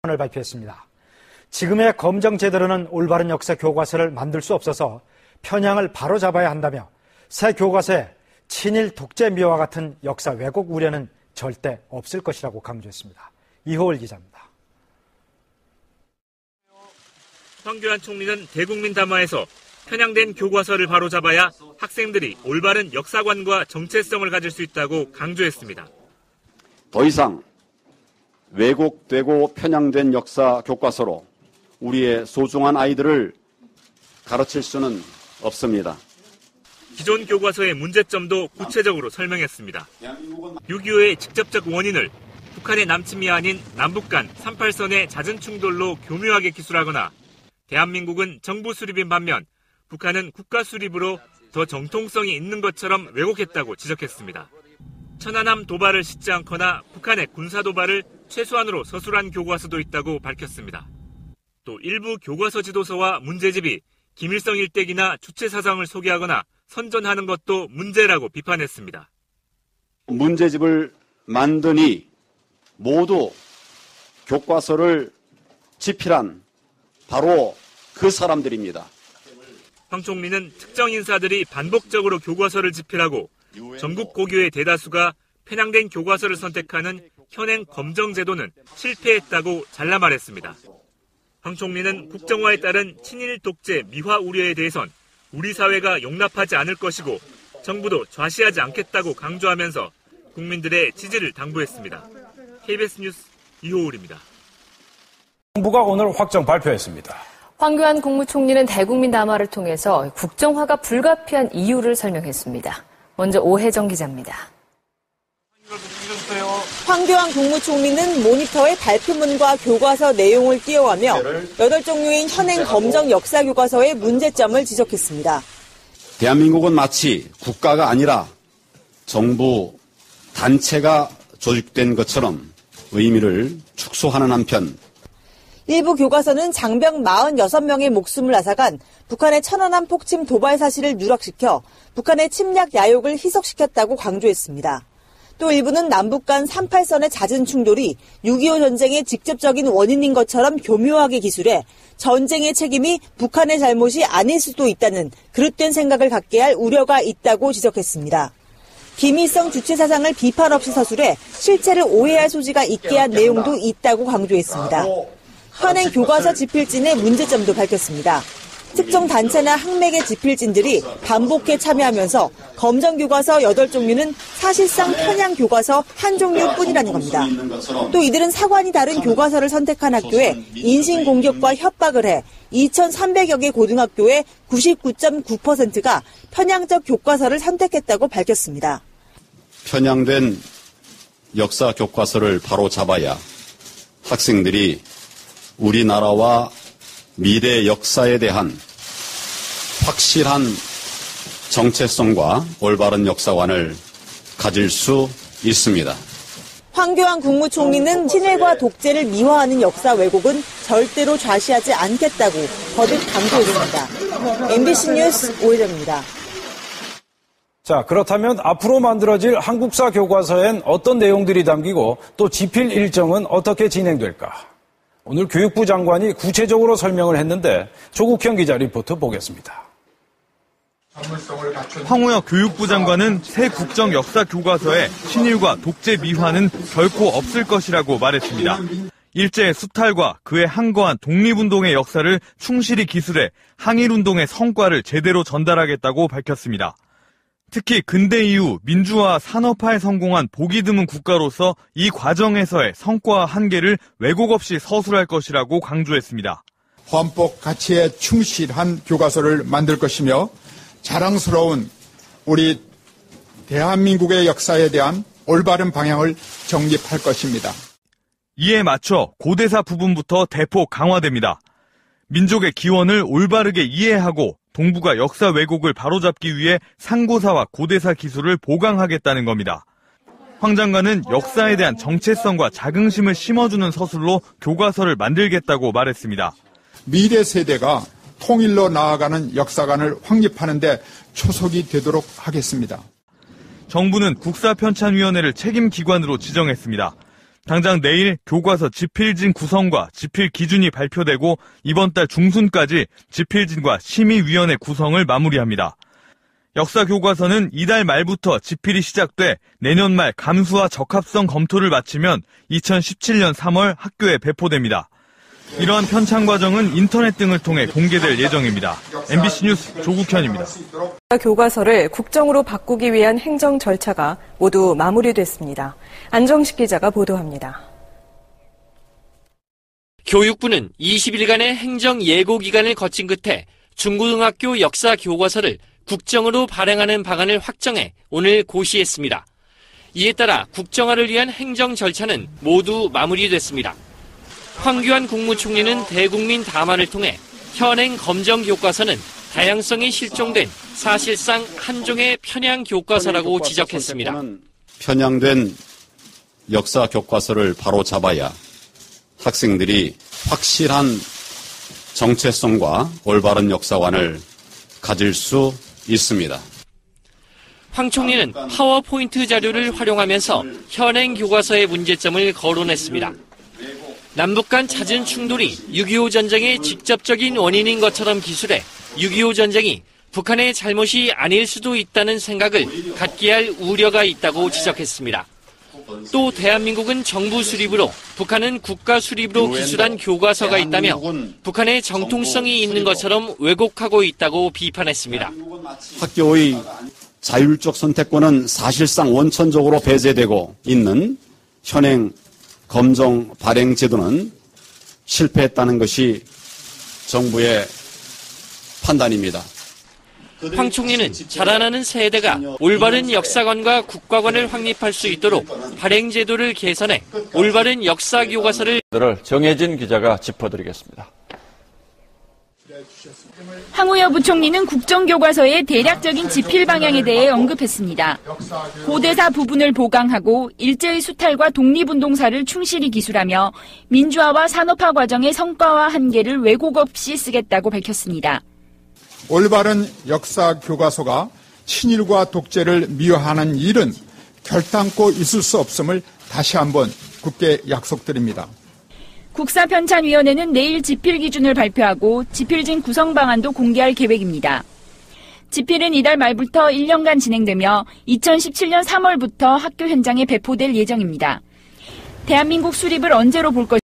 을 발표했습니다. 지금의 검정 제도로는 올바른 역사 교과서를 만들 수 없어서 편향을 바로잡아야 한다며 새 교과서에 친일 독재 미화와 같은 역사 왜곡 우려는 절대 없을 것이라고 강조했습니다. 이호월 기자입니다. 황교안 총리는 대국민 담화에서 편향된 교과서를 바로잡아야 학생들이 올바른 역사관과 정체성을 가질 수 있다고 강조했습니다. 더 이상 왜곡되고 편향된 역사 교과서로 우리의 소중한 아이들을 가르칠 수는 없습니다. 기존 교과서의 문제점도 구체적으로 설명했습니다. 6.25의 직접적 원인을 북한의 남침이 아닌 남북 간 38선의 잦은 충돌로 교묘하게 기술하거나 대한민국은 정부 수립인 반면 북한은 국가 수립으로 더 정통성이 있는 것처럼 왜곡했다고 지적했습니다. 천안함 도발을 싣지 않거나 북한의 군사 도발을 최소한으로 서술한 교과서도 있다고 밝혔습니다. 또 일부 교과서 지도서와 문제집이 김일성 일대기나 주체사상을 소개하거나 선전하는 것도 문제라고 비판했습니다. 문제집을 만드니 모두 교과서를 집필한 바로 그 사람들입니다. 황 총리는 특정 인사들이 반복적으로 교과서를 집필하고 전국 고교의 대다수가 편향된 교과서를 선택하는 현행 검정 제도는 실패했다고 잘라 말했습니다. 황 총리는 국정화에 따른 친일 독재 미화 우려에 대해선 우리 사회가 용납하지 않을 것이고 정부도 좌시하지 않겠다고 강조하면서 국민들의 지지를 당부했습니다. KBS 뉴스 이호울입니다. 정부가 오늘 확정 발표했습니다. 황교안 국무총리는 대국민 담화를 통해서 국정화가 불가피한 이유를 설명했습니다. 먼저 오혜정 기자입니다. 황교안 국무총리는 모니터에 발표문과 교과서 내용을 띄워가며 8종류인 현행 검정 역사 교과서의 문제점을 지적했습니다. 대한민국은 마치 국가가 아니라 정부 단체가 조직된 것처럼 의미를 축소하는 한편 일부 교과서는 장병 46명의 목숨을 앗아간 북한의 천안함 폭침 도발 사실을 누락시켜 북한의 침략 야욕을 희석시켰다고 강조했습니다. 또 일부는 남북 간 38선의 잦은 충돌이 6.25 전쟁의 직접적인 원인인 것처럼 교묘하게 기술해 전쟁의 책임이 북한의 잘못이 아닐 수도 있다는 그릇된 생각을 갖게 할 우려가 있다고 지적했습니다. 김일성 주체 사상을 비판 없이 서술해 실체를 오해할 소지가 있게 한 내용도 있다고 강조했습니다. 현행 교과서 집필진의 문제점도 밝혔습니다. 특정 단체나 학맥의 집필진들이 반복해 참여하면서 검정 교과서 8종류는 사실상 편향 교과서 한 종류뿐이라는 겁니다. 또 이들은 사관이 다른 교과서를 선택한 학교에 인신공격과 협박을 해 2,300여 개 고등학교의 99.9%가 편향적 교과서를 선택했다고 밝혔습니다. 편향된 역사 교과서를 바로 잡아야 학생들이 우리나라와 미래 역사에 대한 확실한 정체성과 올바른 역사관을 가질 수 있습니다. 황교안 국무총리는 친일과 독재를 미화하는 역사 왜곡은 절대로 좌시하지 않겠다고 거듭 강조했습니다. MBC 뉴스 오혜정입니다. 자, 그렇다면 앞으로 만들어질 한국사 교과서엔 어떤 내용들이 담기고 또 집필 일정은 어떻게 진행될까? 오늘 교육부 장관이 구체적으로 설명을 했는데 조국형 기자 리포트 보겠습니다. 황우혁 교육부 장관은 새 국정 역사 교과서에 친일과 독재 미화는 결코 없을 것이라고 말했습니다. 일제의 수탈과 그에 항거한 독립운동의 역사를 충실히 기술해 항일운동의 성과를 제대로 전달하겠다고 밝혔습니다. 특히 근대 이후 민주화 산업화에 성공한 보기 드문 국가로서 이 과정에서의 성과와 한계를 왜곡 없이 서술할 것이라고 강조했습니다. 헌법 가치에 충실한 교과서를 만들 것이며 자랑스러운 우리 대한민국의 역사에 대한 올바른 방향을 정립할 것입니다. 이에 맞춰 고대사 부분부터 대폭 강화됩니다. 민족의 기원을 올바르게 이해하고 동북아 역사 왜곡을 바로잡기 위해 상고사와 고대사 기술을 보강하겠다는 겁니다. 황 장관은 역사에 대한 정체성과 자긍심을 심어주는 서술로 교과서를 만들겠다고 말했습니다. 미래 세대가 통일로 나아가는 역사관을 확립하는 데 초석이 되도록 하겠습니다. 정부는 국사편찬위원회를 책임기관으로 지정했습니다. 당장 내일 교과서 지필진 구성과 지필 기준이 발표되고 이번 달 중순까지 지필진과 심의위원회 구성을 마무리합니다. 역사 교과서는 이달 말부터 지필이 시작돼 내년 말 감수와 적합성 검토를 마치면 2017년 3월 학교에 배포됩니다. 이러한 편찬 과정은 인터넷 등을 통해 공개될 예정입니다. MBC 뉴스 조국현입니다. 교과서를 국정으로 바꾸기 위한 행정 절차가 모두 마무리됐습니다. 안정식 기자가 보도합니다. 교육부는 20일간의 행정 예고 기간을 거친 끝에 중고등학교 역사 교과서를 국정으로 발행하는 방안을 확정해 오늘 고시했습니다. 이에 따라 국정화를 위한 행정 절차는 모두 마무리됐습니다. 황교안 국무총리는 대국민 담화를 통해 현행 검정 교과서는 다양성이 실종된 사실상 한 종의 편향 교과서라고 지적했습니다. 편향된 역사 교과서를 바로 잡아야 학생들이 확실한 정체성과 올바른 역사관을 가질 수 있습니다. 황 총리는 파워포인트 자료를 활용하면서 현행 교과서의 문제점을 거론했습니다. 남북 간 잦은 충돌이 6.25 전쟁의 직접적인 원인인 것처럼 기술해 6.25 전쟁이 북한의 잘못이 아닐 수도 있다는 생각을 갖게 할 우려가 있다고 지적했습니다. 또 대한민국은 정부 수립으로 북한은 국가 수립으로 기술한 교과서가 있다며 북한의 정통성이 있는 것처럼 왜곡하고 있다고 비판했습니다. 학교의 자율적 선택권은 사실상 원천적으로 배제되고 있는 현행 검정 발행 제도는 실패했다는 것이 정부의 판단입니다. 황 총리는 자라나는 세대가 올바른 역사관과 국가관을 확립할 수 있도록 발행 제도를 개선해 올바른 역사 교과서를 정혜진 기자가 짚어드리겠습니다. 황우여 부총리는 국정교과서의 대략적인 지필 방향에 대해 언급했습니다. 고대사 부분을 보강하고 일제의 수탈과 독립운동사를 충실히 기술하며 민주화와 산업화 과정의 성과와 한계를 왜곡 없이 쓰겠다고 밝혔습니다. 올바른 역사 교과서가 친일과 독재를 미화하는 일은 결단코 있을 수 없음을 다시 한번 굳게 약속드립니다. 국사편찬위원회는 내일 지필 기준을 발표하고 지필진 구성 방안도 공개할 계획입니다. 지필은 이달 말부터 1년간 진행되며 2017년 3월부터 학교 현장에 배포될 예정입니다. 대한민국 수립을 언제로 볼 것인지